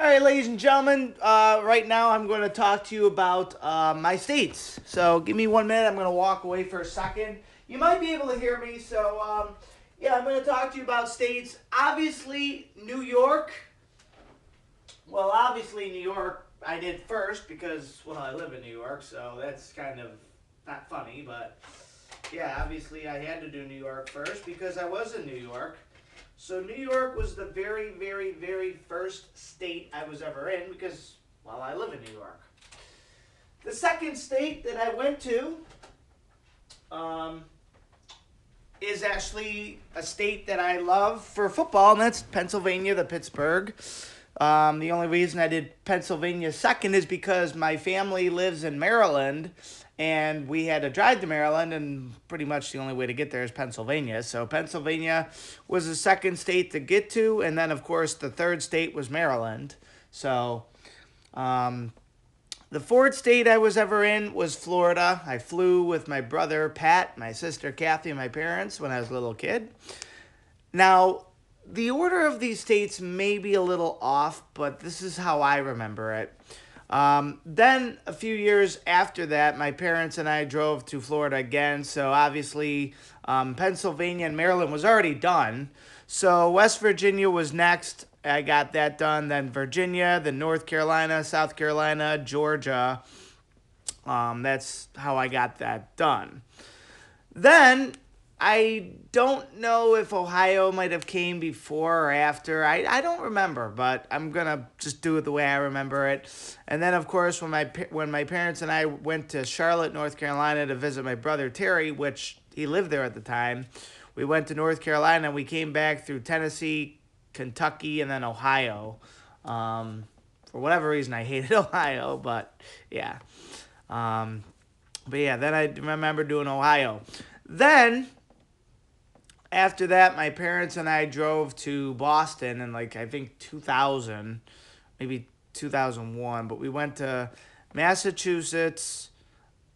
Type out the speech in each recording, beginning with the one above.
All right, ladies and gentlemen, right now I'm going to talk to you about my states. So give me 1 minute. I'm going to walk away for a second. You might be able to hear me. Yeah, I'm going to talk to you about states. Obviously, New York. Well, obviously, New York I did first because, well, I live in New York, so that's kind of not funny. But yeah, obviously, I had to do New York first because I was in New York. So New York was the very, very, very first state I was ever in because, well, I live in New York. The second state that I went to um, is actually a state that I love for football, and that's Pennsylvania, the Pittsburgh. The only reason I did Pennsylvania second is because my family lives in Maryland, and we had to drive to Maryland, and pretty much the only way to get there is Pennsylvania. So Pennsylvania was the second state to get to, and then of course the third state was Maryland. So um, the fourth state I was ever in was Florida. I flew with my brother Pat, my sister Kathy, and my parents when I was a little kid. Now, the order of these states may be a little off, but this is how I remember it. Then, a few years after that, my parents and I drove to Florida again. So, obviously, Pennsylvania and Maryland was already done. So, West Virginia was next. I got that done. Then, Virginia, then North Carolina, South Carolina, Georgia. That's how I got that done. Then I don't know if Ohio might have came before or after. I don't remember, but I'm gonna just do it the way I remember it. And then, of course, when my parents and I went to Charlotte, North Carolina, to visit my brother Terry, which he lived there at the time, we went to North Carolina and we came back through Tennessee, Kentucky, and then Ohio. For whatever reason, I hated Ohio, but yeah. Um, but yeah, then I remember doing Ohio. Then after that, my parents and I drove to Boston in like I think 2000, maybe 2001. But we went to Massachusetts,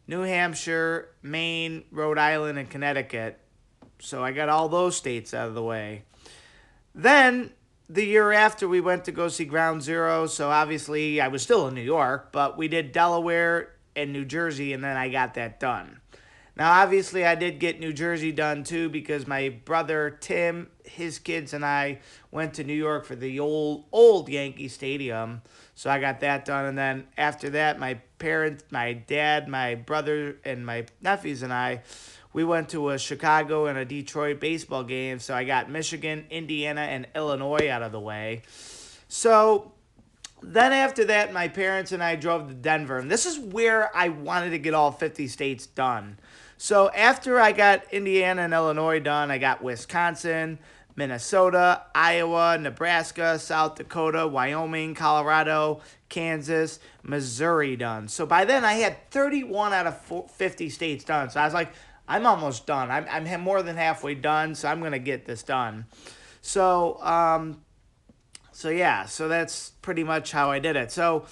New Hampshire, Maine, Rhode Island, and Connecticut. So I got all those states out of the way. Then the year after, we went to go see Ground Zero. So obviously, I was still in New York, but we did Delaware and New Jersey, and then I got that done. Now, obviously, I did get New Jersey done too because my brother Tim, his kids, and I went to New York for the old Yankee Stadium. So I got that done. And then after that, my parents, my dad, my brother, and my nephews and I, we went to a Chicago and a Detroit baseball game. So I got Michigan, Indiana, and Illinois out of the way. So then after that, my parents and I drove to Denver. And this is where I wanted to get all 50 states done. So after I got Indiana and Illinois done, I got Wisconsin, Minnesota, Iowa, Nebraska, South Dakota, Wyoming, Colorado, Kansas, Missouri done. So by then I had 31 out of 50 states done. So I was like, I'm almost done. I'm more than halfway done, so I'm going to get this done. So, yeah, so that's pretty much how I did it. So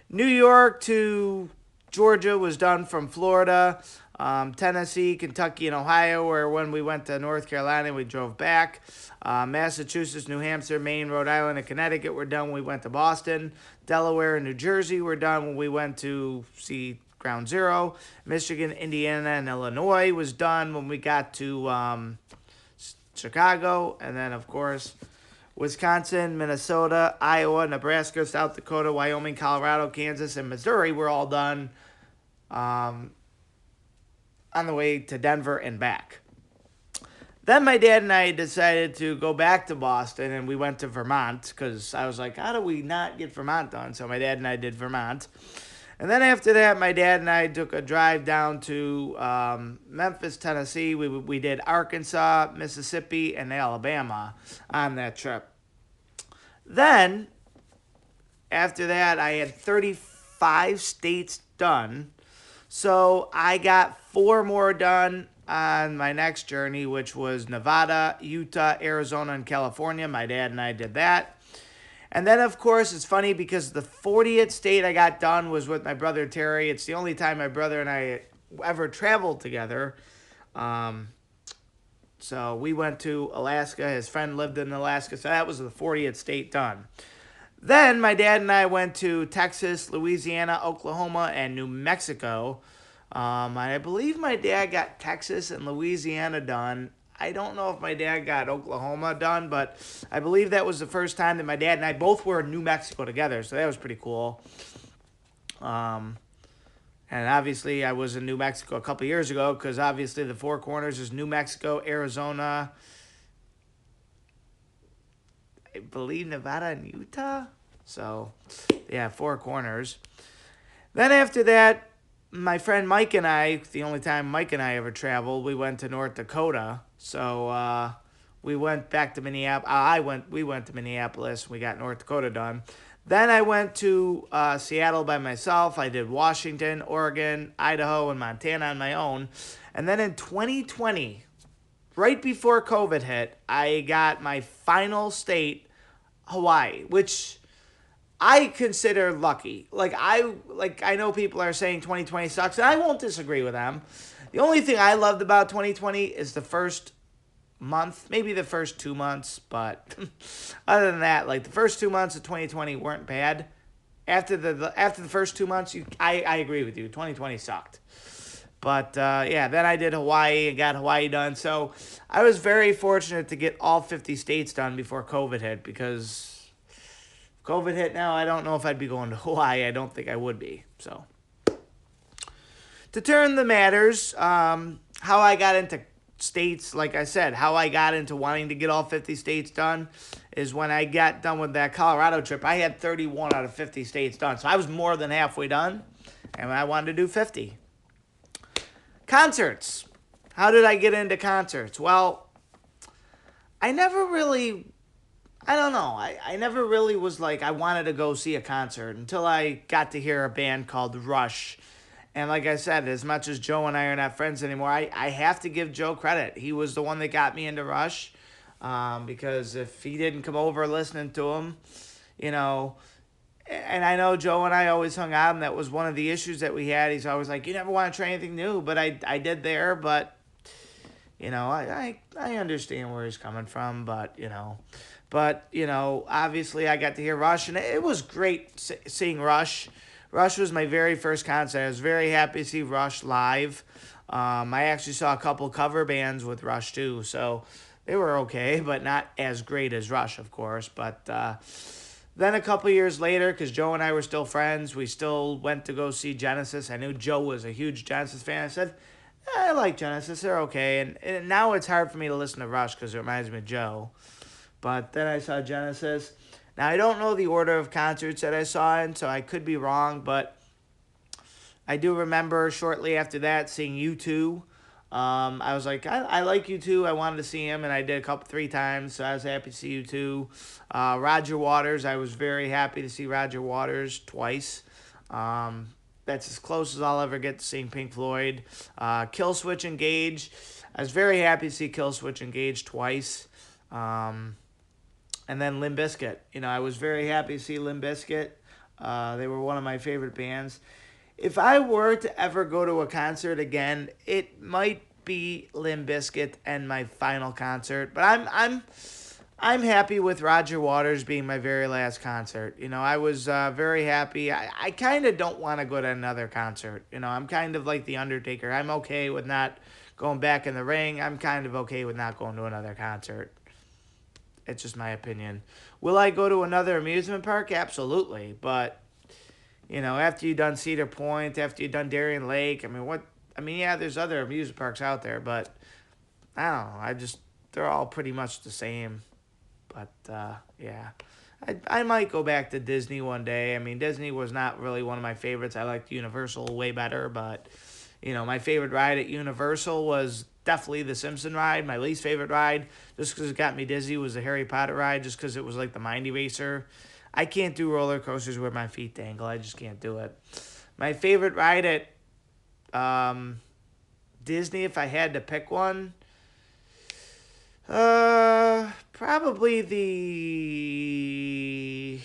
New York to Georgia was done from Florida. Tennessee, Kentucky, and Ohio, where when we went to North Carolina, we drove back. Massachusetts, New Hampshire, Maine, Rhode Island, and Connecticut were done when we went to Boston. Delaware and New Jersey were done when we went to see Ground Zero. Michigan, Indiana, and Illinois was done when we got to Chicago. And then, of course, Wisconsin, Minnesota, Iowa, Nebraska, South Dakota, Wyoming, Colorado, Kansas, and Missouri were all done um, on the way to Denver and back. Then my dad and I decided to go back to Boston, and we went to Vermont because I was like, how do we not get Vermont done? So my dad and I did Vermont. And then after that, my dad and I took a drive down to Memphis, Tennessee. We did Arkansas, Mississippi, and Alabama on that trip. Then, after that, I had 35 states done. So I got four more done on my next journey, which was Nevada, Utah, Arizona, and California. My dad and I did that. And then, of course, it's funny because the 40th state I got done was with my brother Terry. It's the only time my brother and I ever traveled together. Um, so we went to Alaska. His friend lived in Alaska. So that was the 40th state done. Then my dad and I went to Texas, Louisiana, Oklahoma, and New Mexico. I believe my dad got Texas and Louisiana done. I don't know if my dad got Oklahoma done, but I believe that was the first time that my dad and I both were in New Mexico together, so that was pretty cool. Um, and obviously, I was in New Mexico a couple years ago because obviously the Four Corners is New Mexico, Arizona, I believe Nevada and Utah. So, yeah, Four Corners. Then after that, my friend Mike and I, the only time Mike and I ever traveled, we went to North Dakota. So we went back to Minneapolis. We went to Minneapolis. We got North Dakota done. Then I went to Seattle by myself. I did Washington, Oregon, Idaho, and Montana on my own. And then in 2020, right before COVID hit, I got my final state, Hawaii, which I consider lucky. I know people are saying 2020 sucks, and I won't disagree with them. The only thing I loved about 2020 is the first month, maybe the first 2 months, but other than that, like the first 2 months of 2020 weren't bad. After the first 2 months, I agree with you. 2020 sucked. But yeah, then I did Hawaii and got Hawaii done. So I was very fortunate to get all 50 states done before COVID hit because COVID hit now. I don't know if I'd be going to Hawaii. I don't think I would be. So to turn the matters, how I got into states, like I said, how I got into wanting to get all 50 states done is when I got done with that Colorado trip. I had 31 out of 50 states done. So I was more than halfway done, and I wanted to do 50. Concerts. How did I get into concerts? Well, I never really, I don't know. I never really was like, I wanted to go see a concert until I got to hear a band called Rush. And like I said, as much as Joe and I are not friends anymore, I have to give Joe credit. He was the one that got me into Rush. Because if he didn't come over listening to him, you know, and I know Joe and I always hung out, and that was one of the issues that we had. He's always like, you never want to try anything new, but I did there, but, you know, I understand where he's coming from, but, obviously I got to hear Rush, and it was great seeing Rush. Rush was my very first concert. I was very happy to see Rush live. I actually saw a couple cover bands with Rush, too, so they were okay, but not as great as Rush, of course, but, then a couple years later, because Joe and I were still friends, we still went to go see Genesis. I knew Joe was a huge Genesis fan. I said, I like Genesis. They're okay. And now it's hard for me to listen to Rush because it reminds me of Joe. But then I saw Genesis. Now, I don't know the order of concerts that I saw in, so I could be wrong. But I do remember shortly after that seeing U2. I was like, I like U2. I wanted to see him, and I did 3 times, so I was happy to see U2. Roger Waters, I was very happy to see Roger Waters twice. That's as close as I'll ever get to seeing Pink Floyd. Killswitch Engage, I was very happy to see Killswitch Engage twice. And then Limp Bizkit. I was very happy to see Limp Bizkit. They were one of my favorite bands. If I were to ever go to a concert again, it might be Limp Bizkit and my final concert. But I'm happy with Roger Waters being my very last concert. I was very happy. I kind of don't want to go to another concert. I'm kind of like The Undertaker. I'm okay with not going back in the ring. I'm kind of okay with not going to another concert. It's just my opinion. Will I go to another amusement park? Absolutely. But after you've done Cedar Point, after you've done Darien Lake, yeah, there's other amusement parks out there, but I don't know. They're all pretty much the same. But, yeah. I might go back to Disney one day. Disney was not really one of my favorites. I liked Universal way better, but, my favorite ride at Universal was definitely the Simpson ride. My least favorite ride, just because it got me dizzy, was the Harry Potter ride, just because it was like the Mind Eraser. I can't do roller coasters where my feet dangle. I just can't do it. My favorite ride at Disney, if I had to pick one, probably the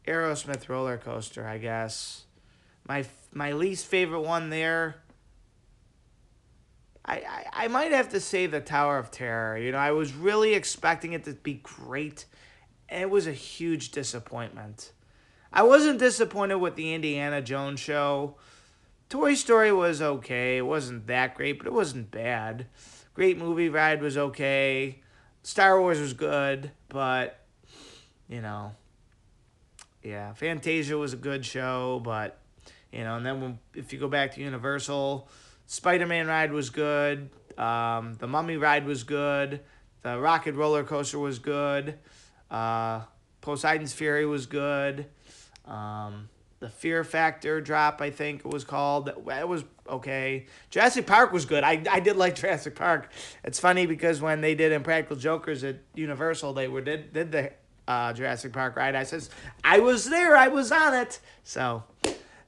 Aerosmith roller coaster, I guess. My least favorite one there, I might have to say the Tower of Terror. I was really expecting it to be great, it was a huge disappointment. I wasn't disappointed with the Indiana Jones show. Toy Story was okay. It wasn't that great, but it wasn't bad. Great Movie Ride was okay. Star Wars was good, but, you know, yeah. Fantasia was a good show, but, and then if you go back to Universal, Spider-Man ride was good. The Mummy ride was good. The Rocket Roller Coaster was good. Poseidon's Fury was good. The Fear Factor drop, I think it was called. It was okay. Jurassic Park was good. I did like Jurassic Park. It's funny because when they did Impractical Jokers at Universal, they did the Jurassic Park ride. I was there. I was on it. So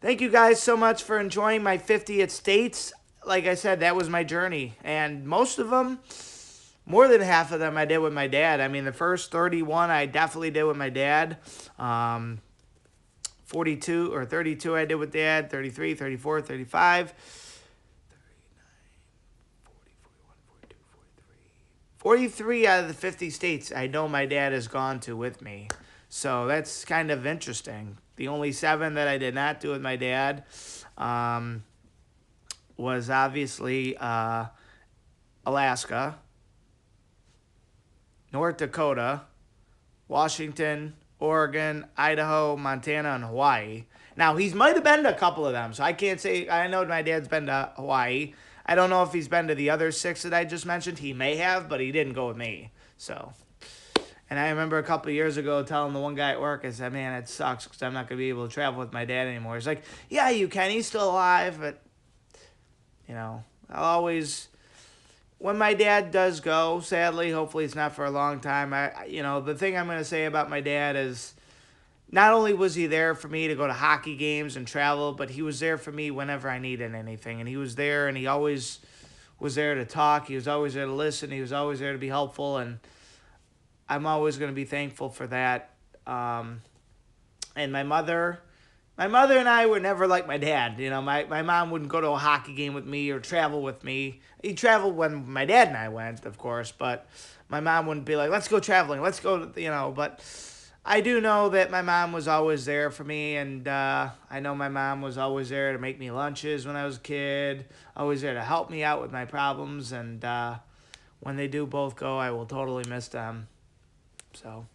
thank you guys so much for enjoying my 50th states. Like I said, that was my journey. And most of them, more than half of them, I did with my dad. I mean, the first 31 I definitely did with my dad. 42 or 32 I did with dad. 33, 34, 35. 43 out of the 50 states I know my dad has gone to with me. So that's kind of interesting. The only 7 that I did not do with my dad was obviously Alaska, North Dakota, Washington, Oregon, Idaho, Montana, and Hawaii. Now, he might have been to a couple of them, so I can't say. I know my dad's been to Hawaii. I don't know if he's been to the other 6 that I just mentioned. He may have, but he didn't go with me. So, and I remember a couple of years ago telling the one guy at work, I said, man, it sucks because I'm not going to be able to travel with my dad anymore. He's like, yeah, you can. He's still alive, but, I'll always... When my dad does go, sadly, hopefully it's not for a long time, the thing I'm going to say about my dad is not only was he there for me to go to hockey games and travel, but he was there for me whenever I needed anything. And he was there, and he always was there to talk. He was always there to listen. He was always there to be helpful, and I'm always going to be thankful for that. And my mother and I were never like my dad. My mom wouldn't go to a hockey game with me or travel with me. He traveled when my dad and I went, of course, but my mom wouldn't be like, let's go traveling, let's go, but I do know that my mom was always there for me, and I know my mom was always there to make me lunches when I was a kid, always there to help me out with my problems, and when they do both go, I will totally miss them. So,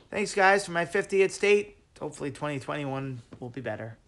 thanks, guys, for my 50th state. Hopefully 2021 will be better.